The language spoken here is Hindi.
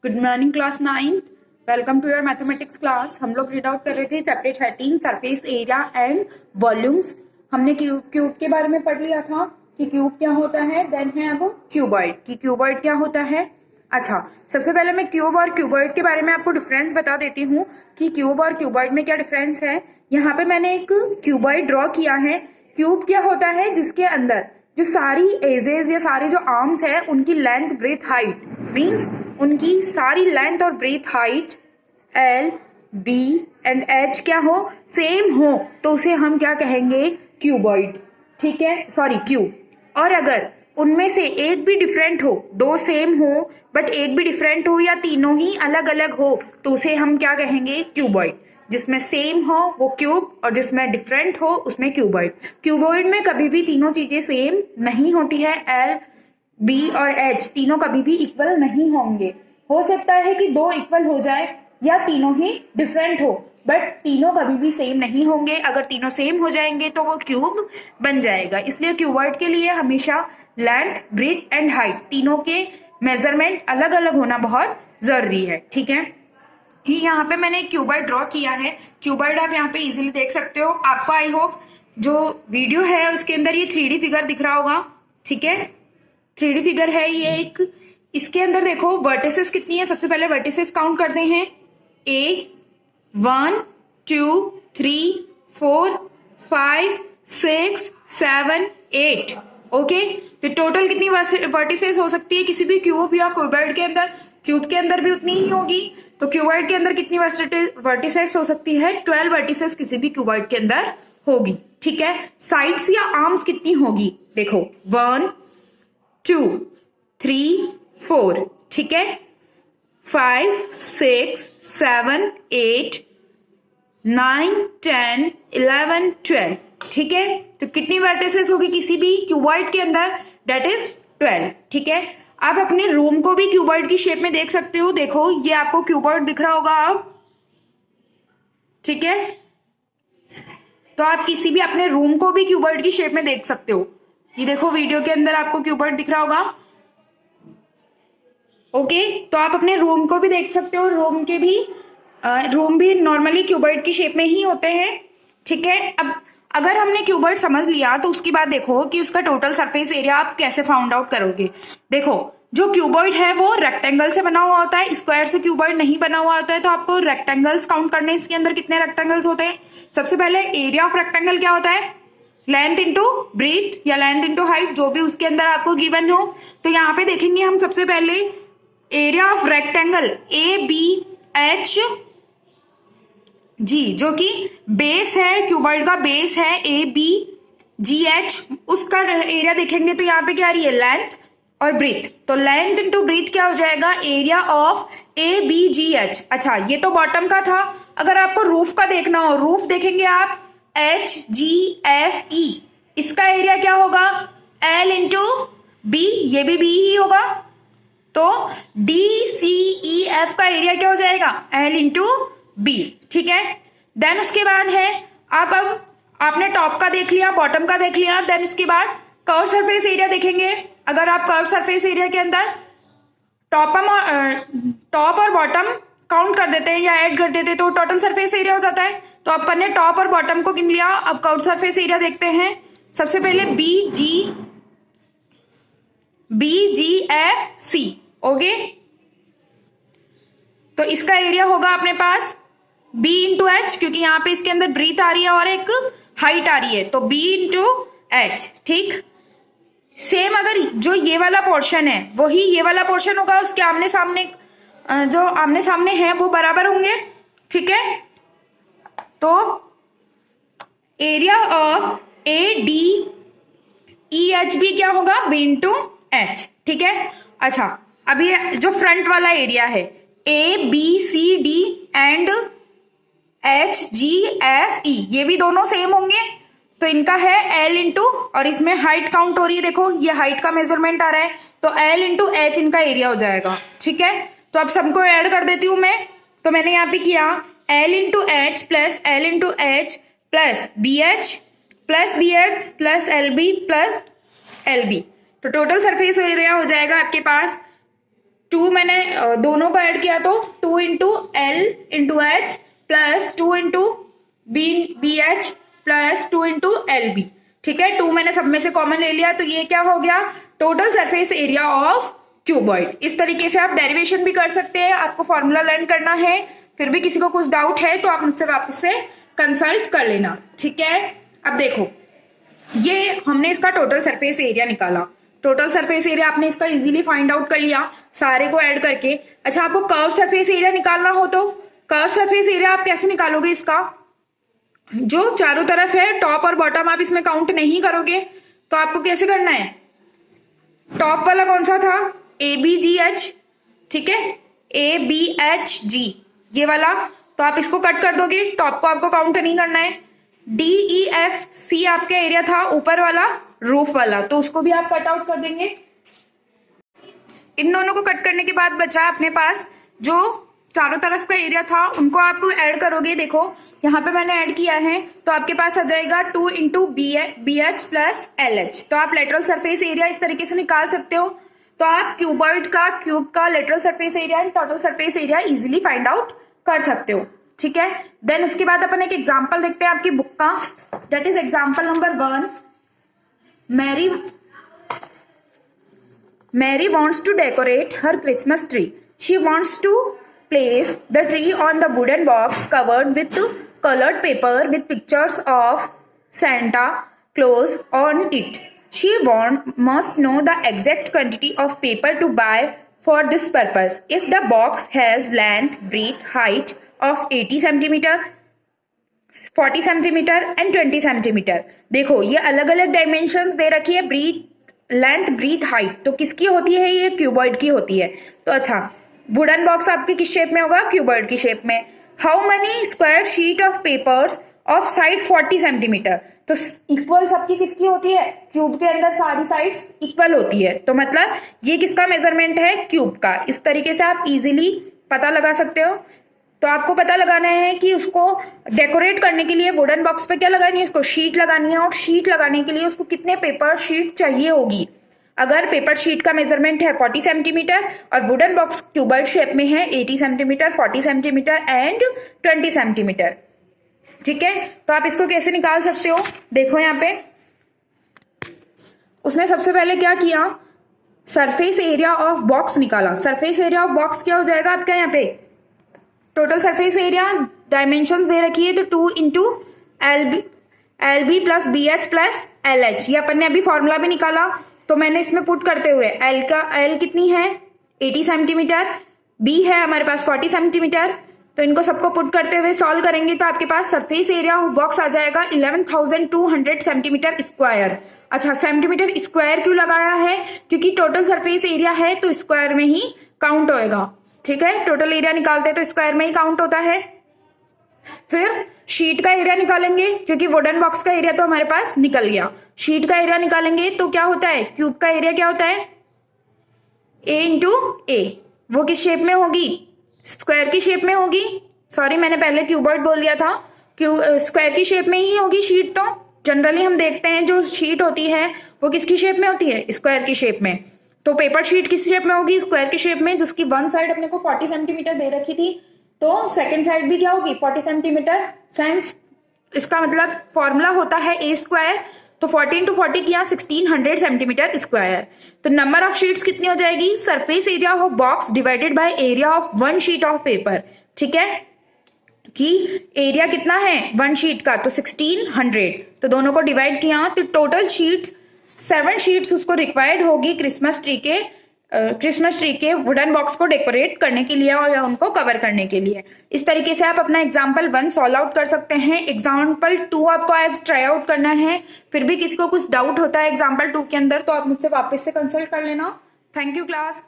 Good morning class 9th। Welcome to your mathematics class. हम लोग रीड आउट कर रहे थे chapter 13 surface area and volumes. हमने क्यूब के बारे में पढ़ लिया था कि क्यूब क्या होता है। देन है अब क्यूबॉइड कि क्यूबॉइड क्या होता है। अच्छा, सबसे पहले मैं क्यूब और क्यूबॉइड के बारे में आपको डिफरेंस बता देती हूँ कि क्यूब और क्यूबॉइड में क्या डिफरेंस है। यहाँ पे मैंने एक क्यूबॉइड ड्रॉ किया है। क्यूब क्या होता है, जिसके अंदर जो सारी एजेस या सारी जो आर्म्स है उनकी लेंथ ब्रेथ हाइट मीन्स उनकी सारी लेंथ और breadth height l b and h क्या हो, सेम हो, तो उसे हम क्या कहेंगे, क्यूबॉइड। ठीक है, सॉरी क्यूब। और अगर उनमें से एक भी डिफरेंट हो, दो सेम हो बट एक भी डिफरेंट हो या तीनों ही अलग अलग हो, तो उसे हम क्या कहेंगे, क्यूबॉइड। जिसमें सेम हो वो क्यूब और जिसमें डिफरेंट हो उसमें क्यूबॉइड। क्यूबॉइड में कभी भी तीनों चीजें सेम नहीं होती है। एल बी और एच तीनों कभी भी इक्वल नहीं होंगे। हो सकता है कि दो इक्वल हो जाए या तीनों ही डिफरेंट हो, बट तीनों कभी भी सेम नहीं होंगे। अगर तीनों सेम हो जाएंगे तो वो क्यूब बन जाएगा। इसलिए क्यूबॉइड के लिए हमेशा लेंथ, ब्रेथ एंड हाइट तीनों के मेजरमेंट अलग अलग होना बहुत जरूरी है। ठीक है, ही यहाँ पे मैंने एक क्यूबॉइड ड्रॉ किया है। क्यूबॉइड आप यहाँ पे इजीली देख सकते हो। आपको आई होप जो वीडियो है उसके अंदर ये 3D फिगर दिख रहा होगा। ठीक है, 3D फिगर है ये एक। इसके अंदर देखो वर्टिसेस कितनी है। सबसे पहले वर्टिसेस काउंट करते हैं। ए 1 2 3 4 5 6 7 8। ओके, तो टोटल कितनी वर्टिसेस हो सकती है किसी भी क्यूब या क्यूबॉइड के अंदर। क्यूब के अंदर भी उतनी ही होगी, तो क्यूबॉइड के अंदर कितनी वर्टिसेस हो सकती है, 12 वर्टिसेस किसी भी क्यूबॉइड के अंदर होगी। ठीक है, साइड्स या आर्म्स कितनी होगी, देखो 1 2 3 4। ठीक है, 5 6 7 8 9 10 11 12। ठीक है, तो कितनी वर्टिसेस होगी किसी भी क्यूबॉइड के अंदर, डेट इज 12। ठीक है, आप अपने रूम को भी क्यूबॉइड की शेप में देख सकते हो। देखो ये आपको क्यूबॉइड दिख रहा होगा अब। ठीक है, तो आप किसी भी अपने रूम को भी क्यूबॉइड की शेप में देख सकते हो। ये देखो वीडियो के अंदर आपको क्यूबॉइड दिख रहा होगा। ओके, तो आप अपने रूम को भी देख सकते हो। रूम भी नॉर्मली क्यूबॉइड की शेप में ही होते हैं। ठीक है, अब अगर हमने क्यूबॉइड समझ लिया तो उसके बाद देखो कि उसका टोटल सरफेस एरिया आप कैसे फाउंड आउट करोगे। देखो जो क्यूबॉइड है वो रेक्टेंगल से बना हुआ होता है, स्क्वायर से क्यूबॉइड नहीं बना हुआ होता है। तो आपको रेक्टेंगल्स काउंट करने, इसके अंदर कितने रेक्टेंगल्स होते हैं। सबसे पहले एरिया ऑफ रेक्टेंगल क्या होता है, लेंथ इंटू ब्रीथ या लेंथ इंटू हाइट, जो भी उसके अंदर आपको गिवन हो। तो यहाँ पे देखेंगे हम सबसे पहले area of rectangle A B H G, जो कि बेस है, क्यूबॉइड का बेस है ए बी जी एच, उसका एरिया देखेंगे तो यहाँ पे क्या आ रही है, लेंथ और ब्रीथ। तो लेंथ इंटू ब्रीथ क्या हो जाएगा, area of A B G H. अच्छा, ये तो बॉटम का था। अगर आपको रूफ का देखना हो, रूफ देखेंगे आप एच जी एफ ई, इसका एरिया क्या होगा, एल इंटू बी, ये भी बी ही होगा। तो डी सी ई एफ का एरिया क्या हो जाएगा, एल इंटू बी। ठीक है, देन उसके बाद है आप, अब आपने टॉप का देख लिया, बॉटम का देख लिया, देन उसके बाद कर्व सरफेस एरिया देखेंगे। अगर आप कर्व सरफेस एरिया के अंदर टॉप और बॉटम काउंट कर देते हैं या ऐड कर देते हैं तो टोटल सरफेस एरिया हो जाता है। तो अपन ने टॉप और बॉटम को गिन लिया। अब कर्व सरफेस एरिया देखते हैं। सबसे पहले बी जी एफ सी। ओके, तो इसका एरिया होगा अपने पास b इंटू एच, क्योंकि यहाँ पे इसके अंदर ब्रीथ आ रही है और एक हाइट आ रही है, तो b इंटू एच। ठीक, सेम अगर जो ये वाला पोर्शन है वही ये वाला पोर्शन होगा, उसके आमने सामने जो आमने सामने है वो बराबर होंगे। ठीक है, तो area of A D E H भी क्या होगा, b इंटू एच। ठीक है, अच्छा अब ये जो फ्रंट वाला एरिया है A B C D and H G F E, ये भी दोनों सेम होंगे, तो इनका है एल इंटू, और इसमें हाइट काउंट हो रही है, देखो ये हाइट का मेजरमेंट आ रहा है, तो एल इंटू एच इनका एरिया हो जाएगा। ठीक है, तो अब सबको ऐड कर देती हूं मैं। तो मैंने यहाँ पे किया L into H plus L into H plus B H plus L B, तो टोटल सरफेस एरिया हो जाएगा आपके पास 2 मैंने दोनों को ऐड किया तो 2 into L into H plus 2 into B H plus 2 into L B. ठीक है, 2 मैंने सब में से कॉमन ले लिया, तो ये क्या हो गया, total surface area of cuboid. इस तरीके से आप डेरिवेशन भी कर सकते हैं। आपको फॉर्मूला लर्न करना है, फिर भी किसी को कुछ डाउट है तो आप मुझसे वापस से कंसल्ट कर लेना। ठीक है, अब देखो ये हमने इसका टोटल सरफेस एरिया निकाला। टोटल सरफेस एरिया आपने इसका इजीली फाइंड आउट कर लिया सारे को ऐड करके। अच्छा, आपको कर्व सरफेस एरिया निकालना हो तो कर्व सरफेस एरिया आप कैसे निकालोगे, इसका जो चारों तरफ है टॉप और बॉटम आप इसमें काउंट नहीं करोगे, तो आपको कैसे करना है, टॉप वाला कौन सा था, ए बी जी एच, ठीक है, ए बी एच जी ये वाला, तो आप इसको कट कर दोगे, टॉप को आपको काउंट नहीं करना है। डी ई एफ सी आपका एरिया था ऊपर वाला रूफ वाला, तो उसको भी आप कट आउट कर देंगे। इन दोनों को कट करने के बाद बचा अपने पास जो चारों तरफ का एरिया था, उनको आप ऐड करोगे। देखो यहाँ पे मैंने ऐड किया है, तो आपके पास आ जाएगा 2 into B H plus L H. तो आप लेटरल सरफेस एरिया इस तरीके से निकाल सकते हो। तो आप क्यूब का lateral surface area and total surface area easily find out कर सकते हो। ठीक है, देन उसके बाद अपन एक एग्जाम्पल देखते हैं आपकी बुक का, that is example number 1। Mary wants to decorate her Christmas tree. She wants to place the tree on the wooden box covered with colored paper with pictures of Santa Claus on it. She must know the exact quantity of paper to buy for this purpose. If the box has length, breadth, height of 80 centimeter, 40 centimetre and 20 centimetre. देखो ये अलग अलग डायमेंशंस दे रखी है, लेंथ ब्रीथ हाइट, तो किसकी होती है, ये क्यूबॉइड की होती है। तो अच्छा, वुडन बॉक्स आपके किस शेप में होगा, क्यूबॉइड की शेप में। How many square sheet of papers of side 40 centimetre, तो इक्वल सबकी किसकी होती है, क्यूब के अंदर सारी साइड्स इक्वल होती है, तो मतलब ये किसका मेजरमेंट है, क्यूब का। इस तरीके से आप इजीली पता लगा सकते हो। तो आपको पता लगाना है कि उसको डेकोरेट करने के लिए वुडन बॉक्स पे क्या लगानी है, उसको शीट लगानी है, और शीट लगाने के लिए उसको कितने पेपर शीट चाहिए होगी। अगर पेपर शीट का मेजरमेंट है 40 सेंटीमीटर और वुडन बॉक्स क्यूबॉइड शेप में है 80 सेंटीमीटर, 40 सेंटीमीटर एंड 20 सेंटीमीटर। ठीक है, तो आप इसको कैसे निकाल सकते हो, देखो यहाँ पे उसने सबसे पहले क्या किया, सरफेस एरिया ऑफ बॉक्स निकाला। सरफेस एरिया ऑफ बॉक्स क्या हो जाएगा आपका, यहाँ पे टोटल सरफेस एरिया डायमेंशंस दे रखी है, तो 2 into L B plus B H plus L H, ये अपन ने अभी फॉर्मूला भी निकाला। तो मैंने इसमें पुट करते हुए एल कितनी है 80 सेंटीमीटर, बी है हमारे पास 40 सेंटीमीटर, तो इनको सबको पुट करते हुए सॉल्व करेंगे तो आपके पास सरफेस एरिया ऑफ बॉक्स आ जाएगा 11,200 सेंटीमीटर स्क्वायर। अच्छा, सेंटीमीटर स्क्वायर क्यों लगाया है, क्योंकि टोटल सरफेस एरिया है तो स्क्वायर में ही काउंट होएगा। ठीक है, टोटल एरिया निकालते हैं तो स्क्वायर में ही काउंट होता है। फिर शीट का एरिया निकालेंगे, क्योंकि वुडन बॉक्स का एरिया तो हमारे पास निकल गया। शीट का एरिया निकालेंगे तो क्या होता है, क्यूब का एरिया क्या होता है, ए इंटू ए, वो किस शेप में होगी, स्क्वायर की शेप में होगी। सॉरी, मैंने पहले क्यूबॉइड बोल दिया था, स्क्वायर की शेप में ही होगी शीट। तो जनरली हम देखते हैं जो शीट होती है वो किसकी शेप में होती है, स्क्वायर की शेप में। तो पेपर शीट किस शेप में होगी, स्क्वायर की शेप में, जिसकी वन साइड अपने को 40 सेंटीमीटर दे रखी थी, तो सेकंड साइड भी क्या होगी 40 सेंटीमीटर। सेंस इसका मतलब फॉर्मूला होता है ए स्क्वायर, तो 40 इंटू 40 किया 1600 सेंटीमीटर स्क्वायर। तो नंबर ऑफ शीट्स कितनी हो जाएगी, surface area of box divided by area of one sheet of paper. ठीक है, कि एरिया कितना है वन शीट का, तो 1600, तो दोनों को डिवाइड किया तो टोटल शीट्स 7 शीट्स उसको रिक्वायर्ड होगी क्रिसमस ट्री के वुडन बॉक्स को डेकोरेट करने के लिए और उनको कवर करने के लिए। इस तरीके से आप अपना एग्जाम्पल 1 सॉल्व आउट कर सकते हैं। एग्जाम्पल 2 आपको आज ट्राई आउट करना है। फिर भी किसी को कुछ डाउट होता है एग्जाम्पल 2 के अंदर तो आप मुझसे वापस से कंसल्ट कर लेना। Thank you class.